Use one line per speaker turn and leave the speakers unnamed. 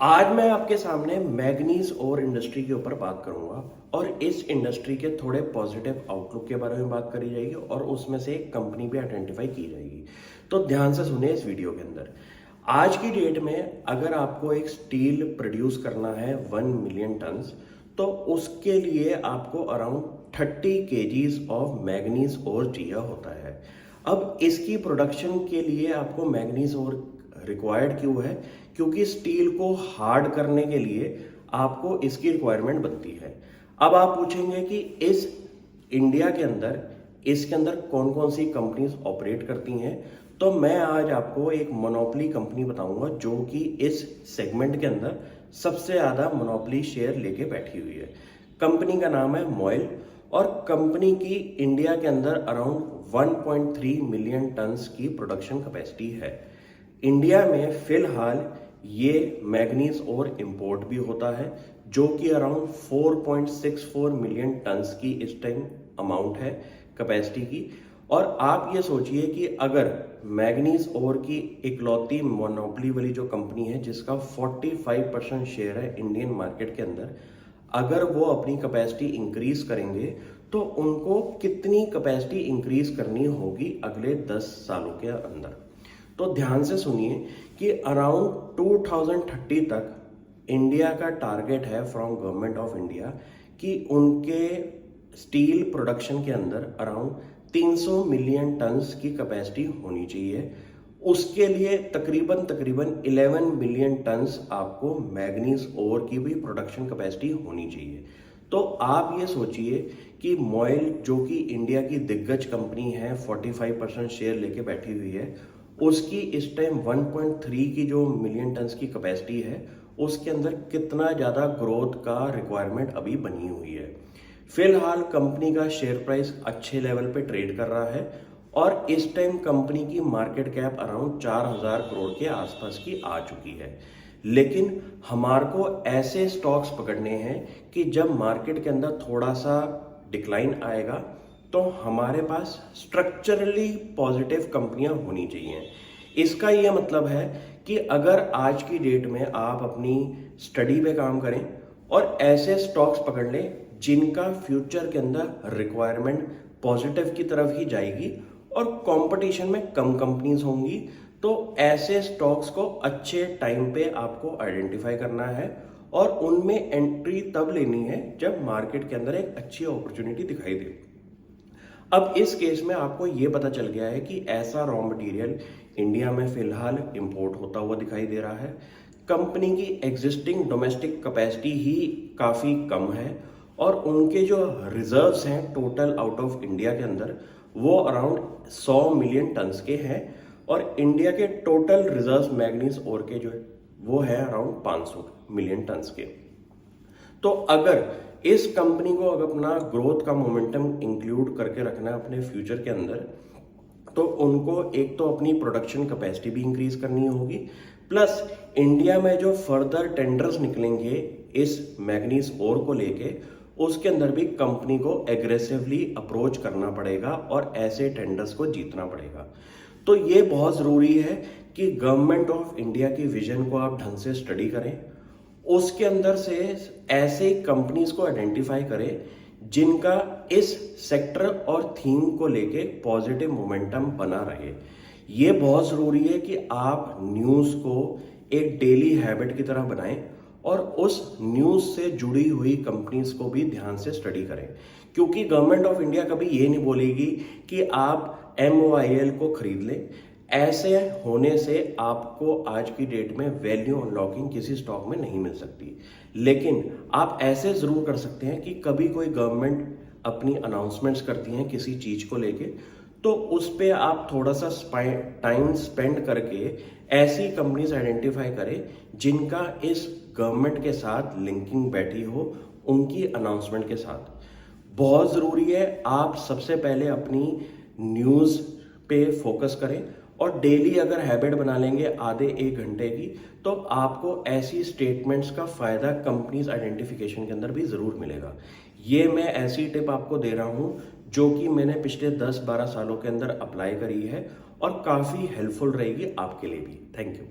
आज मैं आपके सामने मैग्नीज और इंडस्ट्री के ऊपर बात करूंगा और इस इंडस्ट्री के थोड़े पॉजिटिव आउटलुक के बारे में बात करी जाएगी और उसमें से एक कंपनी भी आइडेंटिफाई की जाएगी। तो ध्यान से सुनिए इस वीडियो के अंदर। आज की डेट में अगर आपको एक स्टील प्रोड्यूस करना है 1 मिलियन टन्स, तो उसके लिए आपको अराउंड 30 केजीज ऑफ मैग्नीज और चाहिए होता है। अब इसकी प्रोडक्शन के लिए आपको मैग्नीज और रिक्वायर्ड क्यों है? क्योंकि स्टील को हार्ड करने के लिए आपको इसकी रिक्वायरमेंट बनती है। अब आप पूछेंगे कि इस इंडिया के अंदर इसके अंदर कौन कौन सी कंपनीज ऑपरेट करती हैं, तो मैं आज आपको एक मोनोपोली कंपनी बताऊंगा जो कि इस सेगमेंट के अंदर सबसे ज़्यादा मोनोपोली शेयर लेके बैठी हुई है। कंपनी का नाम है मॉयल और कंपनी की इंडिया के अंदर अराउंड 1.3 मिलियन टन्स की प्रोडक्शन कैपेसिटी है। इंडिया में फिलहाल ये मैग्नीज और इंपोर्ट भी होता है जो कि अराउंड 4.64 मिलियन टन्स की इस टाइम अमाउंट है कैपेसिटी की। और आप ये सोचिए कि अगर मैग्नीज और की इकलौती मोनोपोली वाली जो कंपनी है जिसका 45% शेयर है इंडियन मार्केट के अंदर, अगर वो अपनी कैपेसिटी इंक्रीज करेंगे तो उनको कितनी कैपेसिटी इंक्रीज करनी होगी अगले 10 सालों के अंदर। तो ध्यान से सुनिए कि अराउंड 2030 तक इंडिया का टारगेट है फ्रॉम गवर्नमेंट ऑफ इंडिया कि उनके स्टील प्रोडक्शन के अंदर अराउंड 300 मिलियन टन्स की कैपेसिटी होनी चाहिए। उसके लिए तकरीबन 11 मिलियन टन्स आपको मैग्नीज ओर की भी प्रोडक्शन कैपेसिटी होनी चाहिए। तो आप ये सोचिए कि मॉयल जो कि इंडिया की दिग्गज कंपनी है, 45% शेयर लेके बैठी हुई है, उसकी इस टाइम 1.3 की जो मिलियन टन्स की कैपेसिटी है उसके अंदर कितना ज़्यादा ग्रोथ का रिक्वायरमेंट अभी बनी हुई है। फिलहाल कंपनी का शेयर प्राइस अच्छे लेवल पे ट्रेड कर रहा है और इस टाइम कंपनी की मार्केट कैप अराउंड 4000 करोड़ के आसपास की आ चुकी है। लेकिन हमारे को ऐसे स्टॉक्स पकड़ने हैं कि जब मार्केट के अंदर थोड़ा सा डिक्लाइन आएगा तो हमारे पास स्ट्रक्चरली पॉजिटिव कंपनियां होनी चाहिए। इसका यह मतलब है कि अगर आज की डेट में आप अपनी स्टडी पे काम करें और ऐसे स्टॉक्स पकड़ लें जिनका फ्यूचर के अंदर रिक्वायरमेंट पॉजिटिव की तरफ ही जाएगी और कंपटीशन में कम कंपनीज होंगी, तो ऐसे स्टॉक्स को अच्छे टाइम पे आपको आइडेंटिफाई करना है और उनमें एंट्री तब लेनी है जब मार्केट के अंदर एक अच्छी अपॉर्चुनिटी दिखाई दे। अब इस केस में आपको ये पता चल गया है कि ऐसा रॉ मटेरियल इंडिया में फिलहाल इंपोर्ट होता हुआ दिखाई दे रहा है। कंपनी की एग्जिस्टिंग डोमेस्टिक कैपेसिटी ही काफ़ी कम है और उनके जो रिजर्व्स हैं टोटल आउट ऑफ इंडिया के अंदर वो अराउंड 100 मिलियन टन्स के हैं और इंडिया के टोटल रिजर्व्स मैग्नीज और के जो है वो है अराउंड 500 मिलियन टन्स के। तो अगर इस कंपनी को अगर अपना ग्रोथ का मोमेंटम इंक्लूड करके रखना है अपने फ्यूचर के अंदर, तो उनको एक तो अपनी प्रोडक्शन कैपेसिटी भी इंक्रीज करनी होगी, प्लस इंडिया में जो फर्दर टेंडर्स निकलेंगे इस मैग्नीज ओर को लेके उसके अंदर भी कंपनी को एग्रेसिवली अप्रोच करना पड़ेगा और ऐसे टेंडर्स को जीतना पड़ेगा। तो ये बहुत ज़रूरी है कि गवर्नमेंट ऑफ इंडिया की विजन को आप ढंग से स्टडी करें, उसके अंदर से ऐसे कंपनीज को आइडेंटिफाई करें जिनका इस सेक्टर और थीम को लेके पॉजिटिव मोमेंटम बना रहे। ये बहुत ज़रूरी है कि आप न्यूज़ को एक डेली हैबिट की तरह बनाएं और उस न्यूज़ से जुड़ी हुई कंपनीज को भी ध्यान से स्टडी करें, क्योंकि गवर्नमेंट ऑफ इंडिया कभी ये नहीं बोलेगी कि आप MOIL को खरीद लें। ऐसे होने से आपको आज की डेट में वैल्यू अनलॉकिंग किसी स्टॉक में नहीं मिल सकती। लेकिन आप ऐसे ज़रूर कर सकते हैं कि कभी कोई गवर्नमेंट अपनी अनाउंसमेंट्स करती हैं किसी चीज़ को लेके, तो उस पर आप थोड़ा सा टाइम स्पेंड करके ऐसी कंपनीज आइडेंटिफाई करें जिनका इस गवर्नमेंट के साथ लिंकिंग बैठी हो, उनकी अनाउंसमेंट के साथ। बहुत ज़रूरी है आप सबसे पहले अपनी न्यूज़ पे फोकस करें और डेली अगर हैबिट बना लेंगे आधे 1 घंटे की, तो आपको ऐसी स्टेटमेंट्स का फ़ायदा कंपनीज आइडेंटिफिकेशन के अंदर भी ज़रूर मिलेगा। ये मैं ऐसी टिप आपको दे रहा हूँ जो कि मैंने पिछले 10-12 सालों के अंदर अप्लाई करी है और काफ़ी हेल्पफुल रहेगी आपके लिए भी। Thank you.